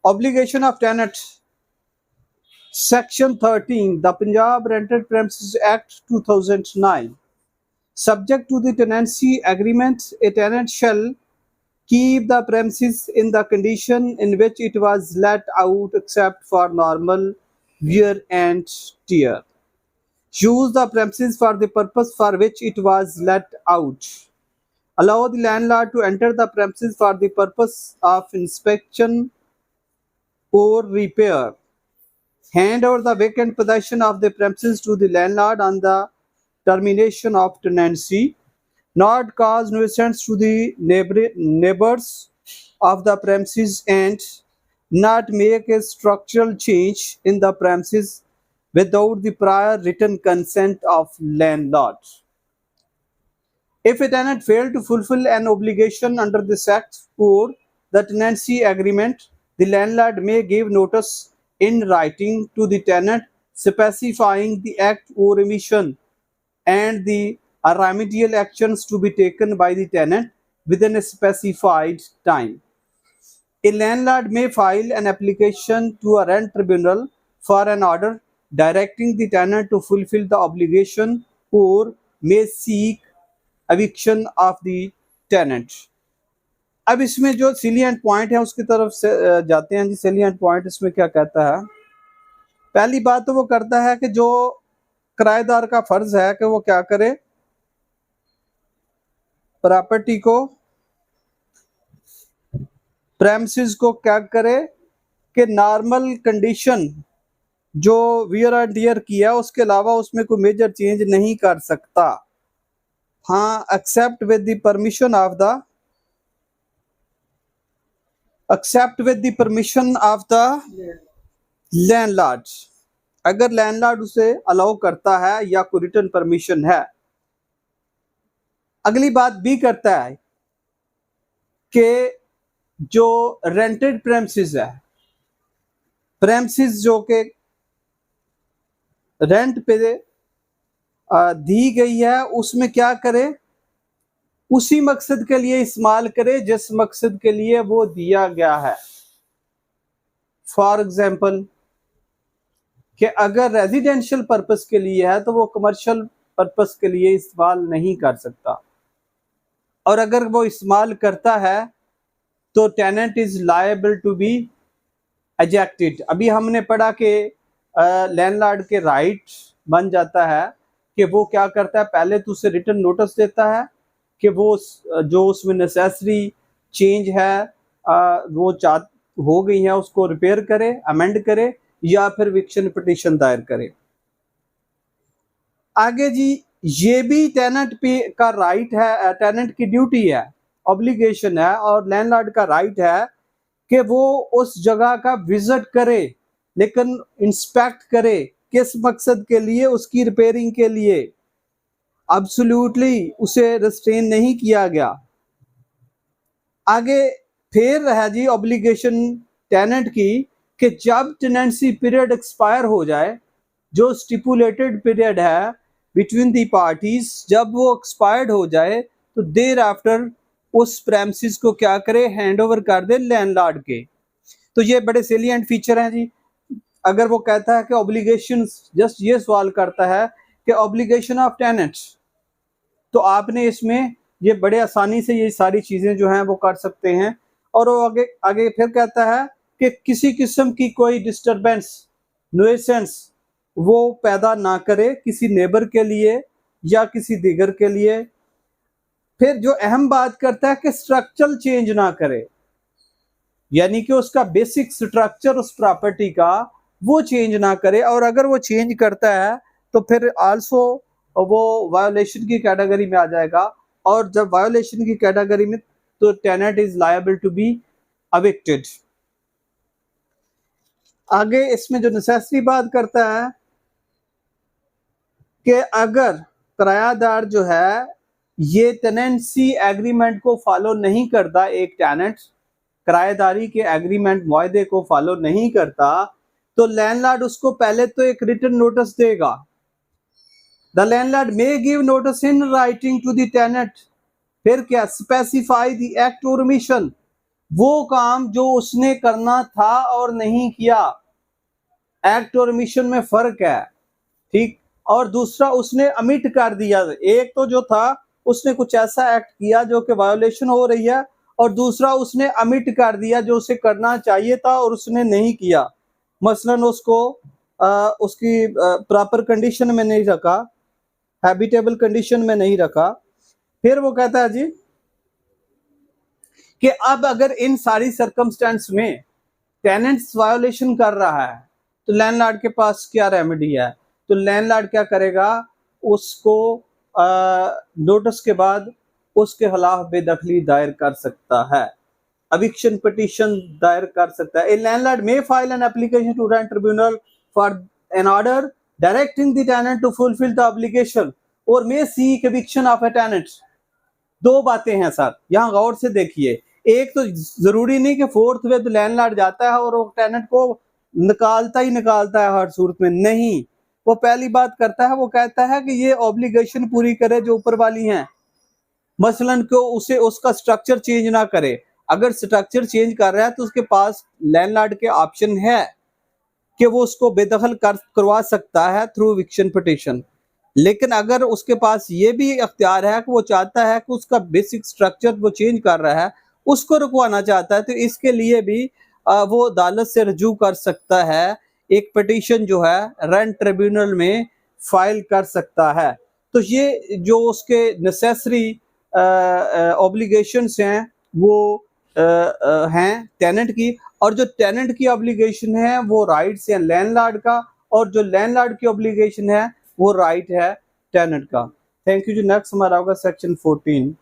Obligation of tenant. Section 13, the Punjab Rented Premises Act 2009. Subject to the tenancy agreement, a tenant shall keep the premises in the condition in which it was let out except for normal wear and tear. Use the premises for the purpose for which it was let out. Allow the landlord to enter the premises for the purpose of inspection or repair. Hand over the vacant possession of the premises to the landlord on the termination of tenancy. Not cause nuisance to the neighbors of the premises, and not make a structural change in the premises without the prior written consent of landlord. If a tenant failed to fulfill an obligation under this act or the tenancy agreement, the landlord may give notice in writing to the tenant specifying the act or omission and the remedial actions to be taken by the tenant within a specified time. A landlord may file an application to a rent tribunal for an order directing the tenant to fulfill the obligation or may seek eviction of the tenant. अब इसमें जो सिलिएंट point है उसकी तरफ से जाते हैं जी। सिलिएंट point इसमें क्या कहता है? पहली बात तो वो करता है कि जो किराएदार का फर्ज है कि वो क्या करे, प्रॉपर्टी को, प्रेमिसेस को क्या करे कि नॉर्मल कंडीशन जो वियर एंड टियर किया उसके अलावा उसमें कोई मेजर चेंज नहीं कर सकता। हाँ, except with the permission of the landlord. अगर लैंडलॉर्ड उसे अलाउ करता है या कोई रिटर्न परमिशन है। अगली बात भी करता है कि जो रेंटेड प्रेमिसेस है, प्रेमिसेस जो के रेंट पे दी गई है उसमें क्या करे, उसी मकसद के लिए इस्तेमाल करे जिस मकसद के लिए वो दिया गया है। फॉर एग्जाम्पल कि अगर रेजिडेंशियल पर्पस के लिए है तो वो कमर्शियल पर्पस के लिए इस्तेमाल नहीं कर सकता, और अगर वो इस्तेमाल करता है तो tenant is liable to be ejected. अभी हमने पढ़ा कि लैंडलॉर्ड के राइट बन जाता है कि वो क्या करता है, पहले तो उसे रिटर्न नोटिस देता है कि वो जो उसमें नेसेसरी चेंज है वो हो गई है उसको रिपेयर करे, अमेंड करे या फिर विक्शन पिटीशन दायर करे। आगे जी, ये भी टेनेंट पे का राइट है, टेनेंट की ड्यूटी है, ऑब्लिगेशन है, और लैंडलॉर्ड का राइट है कि वो उस जगह का विजिट करे, लेकिन इंस्पेक्ट करे। किस मकसद के लिए? उसकी रिपेयरिंग के लिए। एब्सोल्युटली उसे रिस्ट्रेन नहीं किया गया। आगे फिर है जी ऑब्लिगेशन टेनेंट की कि जब टेनेंसी पीरियड एक्सपायर हो जाए, जो स्टिपुलेटेड पीरियड है बिटवीन दी पार्टीज, जब वो एक्सपायर्ड हो जाए तो देर आफ्टर उस प्रेमिसेस को क्या करे, हैंड ओवर कर दे लैंडलॉर्ड के। तो ये बड़े सेलिएंट फीचर हैं जी। अगर वो कहता है कि ऑब्लिगेशन, जस्ट ये सवाल करता है कि ऑब्लिगेशन ऑफ टेनेंट्स, तो आपने इसमें ये बड़े आसानी से ये सारी चीजें जो हैं वो कर सकते हैं। और वो आगे आगे फिर कहता है कि किसी किस्म की कोई डिस्टरबेंस, नुएसेंस वो पैदा ना करे किसी नेबर के लिए या किसी दिगर के लिए। फिर जो अहम बात करता है कि स्ट्रक्चरल चेंज ना करे, यानी कि उसका बेसिक स्ट्रक्चर उस प्रॉपर्टी का वो चेंज ना करे, और अगर वो चेंज करता है तो फिर आल्सो वो वायोलेशन की कैटेगरी में आ जाएगा, और जब वायोलेशन की कैटेगरी में तो tenant is liable to be evicted. आगे इसमें जो नेसेसरी बात करता है कि अगर किरायादार जो है ये टेनेंसी एग्रीमेंट को फॉलो नहीं करता, एक टेनेंट किराएदारी के एग्रीमेंट मुआहदे को फॉलो नहीं करता, तो लैंडलॉर्ड उसको पहले तो एक रिटन नोटिस देगा। The landlord may give notice in writing to the tenant. फिर क्या? स्पेसिफाई द एक्ट और ओमिशन। वो काम जो उसने करना था और नहीं किया। एक्ट और मिशन में फर्क है, ठीक। और दूसरा उसने अमिट कर दिया। एक तो जो था उसने कुछ ऐसा एक्ट किया जो कि वायोलेशन हो रही है, और दूसरा उसने अमिट कर दिया जो उसे करना चाहिए था और उसने नहीं किया। मसलन उसको उसकी प्रॉपर कंडीशन में नहीं रखा, हैबिटेबल कंडीशन में नहीं रखा। फिर वो कहता है जी कि अब अगर इन सारी सर्कमस्टेंस में टेनेंट्स वायोलेशन कर रहा है तो लैंडलॉर्ड के पास क्या रेमेडी है? तो लैंडलॉर्ड क्या करेगा, उसको नोटिस के बाद उसके खिलाफ बेदखली दायर कर सकता है, eviction petition दायर कर सकता है। A landlord may file an application to rent tribunal for an order directing the tenant to fulfill the obligation or may seek eviction of a tenant। दो बातें हैं सर, यहाँ गौर से देखिए। एक तो जरूरी नहीं कि फोर्थ विद लैंडलॉर्ड जाता है और वो टेनेंट को निकालता ही निकालता है हर सूरत में, नहीं। वो पहली बात करता है, वो कहता है कि ये ऑब्लिगेशन पूरी करे जो ऊपर वाली हैं, मसलन को उसे उसका स्ट्रक्चर चेंज ना करे। अगर स्ट्रक्चर चेंज कर रहा है तो उसके पास लैंडलॉर्ड के ऑप्शन है कि वो उसको बेदखल करवा सकता है थ्रू इविक्शन पिटीशन। लेकिन अगर उसके पास ये भी अख्तियार है कि वो चाहता है कि उसका बेसिक स्ट्रक्चर वो चेंज कर रहा है, उसको रुकवाना चाहता है, तो इसके लिए भी वो अदालत से रजू कर सकता है, एक पिटीशन जो है रेंट ट्रिब्यूनल में फाइल कर सकता है। तो ये जो उसके नेसेसरी ऑब्लिगेशंस हैं वो हैं टेनेंट की, और जो टेनेंट की ऑब्लिगेशन है वो राइट्स है लैंडलॉर्ड का, और जो लैंडलॉर्ड की ऑब्लिगेशन है वो राइट है टेनेंट का। Thank you ji. नेक्स्ट हमारा होगा सेक्शन 14।